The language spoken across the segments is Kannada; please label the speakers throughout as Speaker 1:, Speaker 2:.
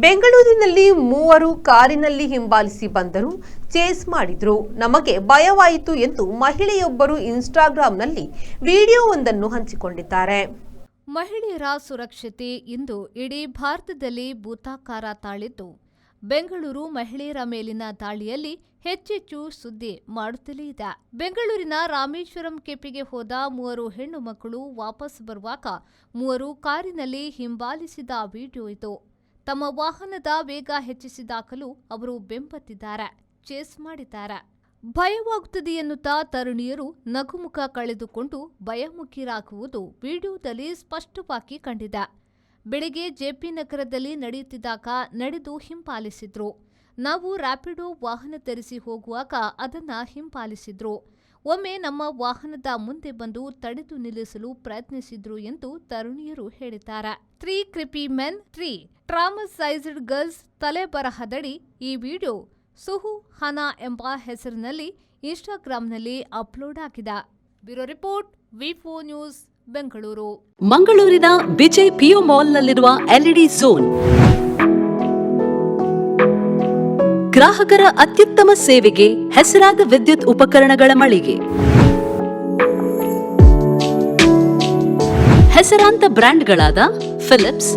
Speaker 1: ಬೆಂಗಳೂರಿನಲ್ಲಿ ಮೂವರು ಕಾರಿನಲ್ಲಿ ಹಿಂಬಾಲಿಸಿ ಬಂದರು, ಚೇಸ್ ಮಾಡಿದ್ರು. ನಮಗೆ ಭಯವಾಯಿತು ಎಂದು ಮಹಿಳೆಯೊಬ್ಬರು ಇನ್ಸ್ಟಾಗ್ರಾಂನಲ್ಲಿ ವಿಡಿಯೋವೊಂದನ್ನು ಹಂಚಿಕೊಂಡಿದ್ದಾರೆ.
Speaker 2: ಮಹಿಳೆಯರ ಸುರಕ್ಷತೆ ಇಂದು ಇಡೀ ಭಾರತದಲ್ಲಿ ಭೂತಾಕಾರ ತಾಳಿದ್ದು, ಬೆಂಗಳೂರು ಮಹಿಳೆಯರ ಮೇಲಿನ ದಾಳಿಯಲ್ಲಿ ಹೆಚ್ಚೆಚ್ಚು ಸುದ್ದಿ ಮಾಡುತ್ತಲೇ ಇದೆ. ಬೆಂಗಳೂರಿನ ರಾಮೇಶ್ವರಂ ಕೆಫೆಗೆ ಹೋದ ಮೂವರು ಹೆಣ್ಣು ಮಕ್ಕಳು ವಾಪಸ್ ಬರುವಾಗ ಮೂವರು ಕಾರಿನಲ್ಲಿ ಹಿಂಬಾಲಿಸಿದ ವಿಡಿಯೋ ಇದು. ತಮ್ಮ ವಾಹನದ ವೇಗ ಹೆಚ್ಚಿಸಿದಾಗಲೂ ಅವರು ಬೆಂಬತ್ತಿದ್ದಾರೆ, ಚೇಸ್ ಮಾಡಿದ್ದಾರೆ. ಭಯವಾಗುತ್ತದೆ ಎನ್ನುತ್ತಾ ತರುಣಿಯರು ನಗುಮುಖ ಕಳೆದುಕೊಂಡು ಭಯಮುಖಿರಾಗುವುದು ವಿಡಿಯೋದಲ್ಲಿ ಸ್ಪಷ್ಟವಾಗಿ ಕಂಡಿದೆ. ಬೆಳಗ್ಗೆ ಜೆಪಿ ನಗರದಲ್ಲಿ ನಡೆಯುತ್ತಿದ್ದಾಗ ನಡೆದು ಹಿಂಪಾಲಿಸಿದ್ರು. ನಾವು ರ್ಯಾಪಿಡೋ ವಾಹನ ತರಿಸಿ ಹೋಗುವಾಗ ಅದನ್ನ ಹಿಂಪಾಲಿಸಿದ್ರು. ಒಮ್ಮೆ ನಮ್ಮ ವಾಹನದ ಮುಂದೆ ಬಂದು ತಡೆದು ನಿಲ್ಲಿಸಲು ಪ್ರಯತ್ನಿಸಿದ್ರು ಎಂದು ತರುಣಿಯರು ಹೇಳಿದ್ದಾರೆ. 3 creepy men, 3 traumatized girls ತಲೆಬರಹದಡಿ ಈ ವಿಡಿಯೋ ಸುಹು ಹನಾ ಎಂಬ ಹೆಸರಿನಲ್ಲಿ ಇನ್ಸ್ಟಾಗ್ರಾಂನಲ್ಲಿ ಅಪ್ಲೋಡ್ ಆಗಿದೆ. ಬ್ಯೂರೋ ರಿಪೋರ್ಟ್, ವಿ4 ನ್ಯೂಸ್, ಬೆಂಗಳೂರು.
Speaker 3: ಮಂಗಳೂರಿನ ವಿಜಯ್ ಪಿಯು ಮಾಲ್ನಲ್ಲಿರುವ ಎಲ್ಇಡಿ ಝೋನ್ ಗ್ರಾಹಕರ ಅತ್ಯುತ್ತಮ ಸೇವೆಗೆ ಹೆಸರಾದ ವಿದ್ಯುತ್ ಉಪಕರಣಗಳ ಮಳಿಗೆ. ಹೆಸರಾಂತ ಬ್ರ್ಯಾಂಡ್ಗಳಾದ ಫಿಲಿಪ್ಸ್,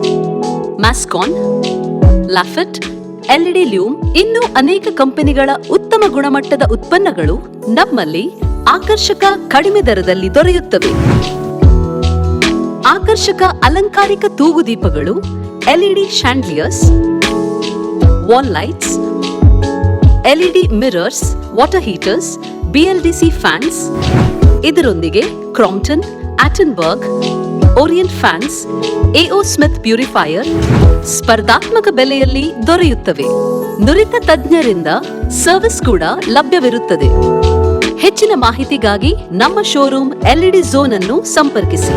Speaker 3: ಮ್ಯಾಸ್ಕಾನ್, ಲಾಫೆಟ್, ಎಲ್ಇಡಿ ಲ್ಯೂಮ್ ಇನ್ನೂ ಅನೇಕ ಕಂಪನಿಗಳ ಉತ್ತಮ ಗುಣಮಟ್ಟದ ಉತ್ಪನ್ನಗಳು ನಮ್ಮಲ್ಲಿ ಆಕರ್ಷಕ ಕಡಿಮೆ ದರದಲ್ಲಿ ದೊರೆಯುತ್ತವೆ. ಆಕರ್ಷಕ ಅಲಂಕಾರಿಕ ತೂಗುದೀಪಗಳು, LED chandeliers, wall lights, LED mirrors, water heaters, BLDC fans, ಇದರೊಂದಿಗೆ Crompton, Atomberg, Orient fans, AO Smith purifier ಸ್ಪರ್ಧಾತ್ಮಕ ಬೆಲೆಯಲ್ಲಿ ದೊರೆಯುತ್ತವೆ. ನುರಿತ ತಜ್ಞರಿಂದ ಸರ್ವಿಸ್ ಕೂಡ ಲಭ್ಯವಿರುತ್ತದೆ. ಹೆಚ್ಚಿನ ಮಾಹಿತಿಗಾಗಿ ನಮ್ಮ ಶೋರೂಮ್ ಎಲ್ಇಡಿ ಝೋನ್ ಅನ್ನು ಸಂಪರ್ಕಿಸಿ.